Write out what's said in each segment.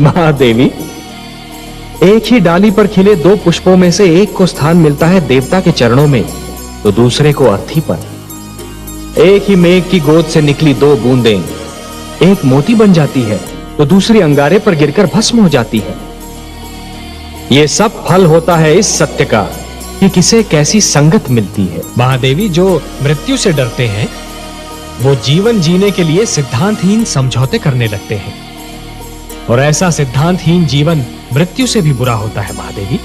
महादेवी, एक ही डाली पर खिले दो पुष्पों में से एक को स्थान मिलता है देवता के चरणों में, तो दूसरे को अर्थी पर। एक ही मेघ की गोद से निकली दो बूंदें, एक मोती बन जाती है तो दूसरी अंगारे पर गिरकर भस्म हो जाती है। यह सब फल होता है इस सत्य का कि किसे कैसी संगत मिलती है। महादेवी, जो मृत्यु से डरते हैं वो जीवन जीने के लिए सिद्धांतहीन समझौते करने लगते हैं, और ऐसा सिद्धांतहीन जीवन मृत्यु से भी बुरा होता है। महादेवी,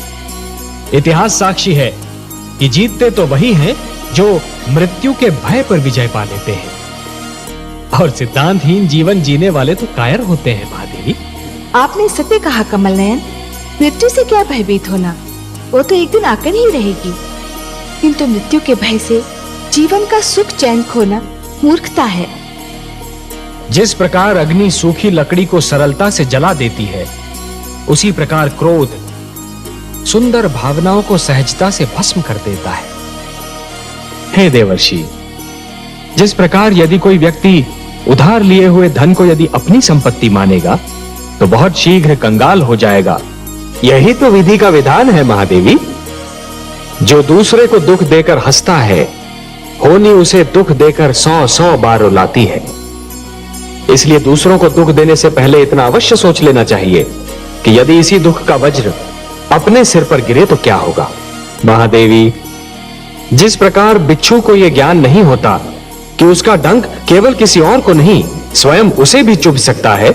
इतिहास साक्षी है कि जीतते तो वही हैं जो मृत्यु के भय पर विजय पा लेते हैं, और सिद्धांतहीन जीवन जीने वाले तो कायर होते हैं। महादेवी, आपने सत्य कहा कमल नयन। मृत्यु से क्या भयभीत होना, वो तो एक दिन आकर ही रहेगी। किंतु मृत्यु के भय से जीवन का सुख चैन खोना मूर्खता है। जिस प्रकार अग्नि सूखी लकड़ी को सरलता से जला देती है, उसी प्रकार क्रोध सुंदर भावनाओं को सहजता से भस्म कर देता है। हे देवर्षि, जिस प्रकार यदि कोई व्यक्ति उधार लिए हुए धन को यदि अपनी संपत्ति मानेगा तो बहुत शीघ्र कंगाल हो जाएगा, यही तो विधि का विधान है। महादेवी, जो दूसरे को दुख देकर हंसता है, होनी उसे दुख देकर 100 बार रुलाती है। इसलिए दूसरों को दुख देने से पहले इतना अवश्य सोच लेना चाहिए कि यदि इसी दुख का वज्र अपने सिर पर गिरे तो क्या होगा। महादेवी, जिस प्रकार बिच्छू को यह ज्ञान नहीं होता कि उसका डंक केवल किसी और को नहीं स्वयं उसे भी चुभ सकता है,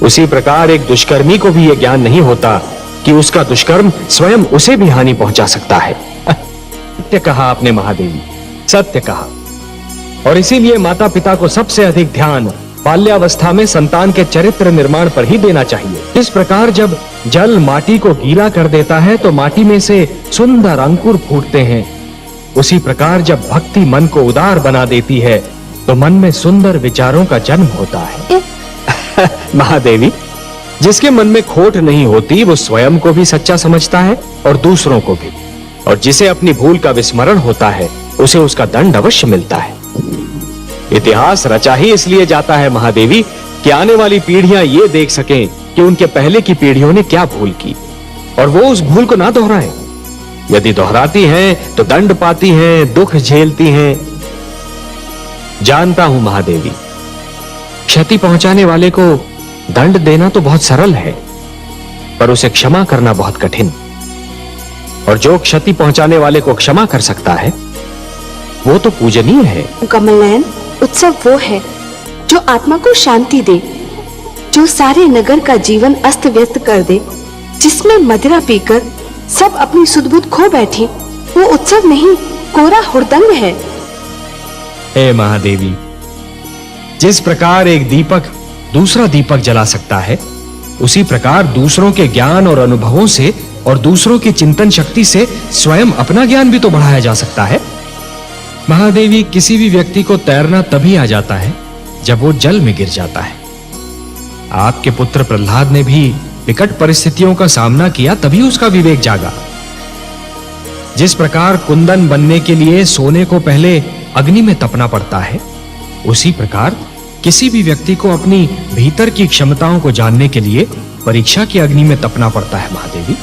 उसी प्रकार एक दुष्कर्मी को भी यह ज्ञान नहीं होता कि उसका दुष्कर्म स्वयं उसे भी हानि पहुंचा सकता है। सत्य कहा आपने महादेवी, सत्य कहा। और इसीलिए माता पिता को सबसे अधिक ध्यान बाल्यावस्था में संतान के चरित्र निर्माण पर ही देना चाहिए। इस प्रकार जब जल माटी को गीला कर देता है तो माटी में से सुंदर अंकुर फूटते हैं, उसी प्रकार जब भक्ति मन को उदार बना देती है तो मन में सुंदर विचारों का जन्म होता है। महादेवी, जिसके मन में खोट नहीं होती वो स्वयं को भी सच्चा समझता है और दूसरों को भी, और जिसे अपनी भूल का विस्मरण होता है उसे उसका दंड अवश्य मिलता है। इतिहास रचा ही इसलिए जाता है महादेवी कि आने वाली पीढ़ियां ये देख सकें कि उनके पहले की पीढ़ियों ने क्या भूल की और वो उस भूल को ना दोहराएं। यदि दोहराती हैं तो दंड पाती हैं, दुख झेलती हैं। जानता हूं महादेवी, क्षति पहुंचाने वाले को दंड देना तो बहुत सरल है, पर उसे क्षमा करना बहुत कठिन। और जो क्षति पहुंचाने वाले को क्षमा कर सकता है वो तो पूजनीय है। कमल नयन, उत्सव वो है जो आत्मा को शांति दे, जो सारे नगर का जीवन अस्त व्यस्त कर दे, जिसमें मदिरा पीकर सब अपनी सुध-बुध खो बैठे, वो उत्सव नहीं कोरा हुड़दंग है। हे महादेवी, जिस प्रकार एक दीपक दूसरा दीपक जला सकता है, उसी प्रकार दूसरों के ज्ञान और अनुभवों से और दूसरों की चिंतन शक्ति से स्वयं अपना ज्ञान भी तो बढ़ाया जा सकता है। महादेवी, किसी भी व्यक्ति को तैरना तभी आ जाता है जब वो जल में गिर जाता है। आपके पुत्र प्रहलाद ने भी विकट परिस्थितियों का सामना किया, तभी उसका विवेक जागा। जिस प्रकार कुंदन बनने के लिए सोने को पहले अग्नि में तपना पड़ता है, उसी प्रकार किसी भी व्यक्ति को अपनी भीतर की क्षमताओं को जानने के लिए परीक्षा की अग्नि में तपना पड़ता है। महादेवी,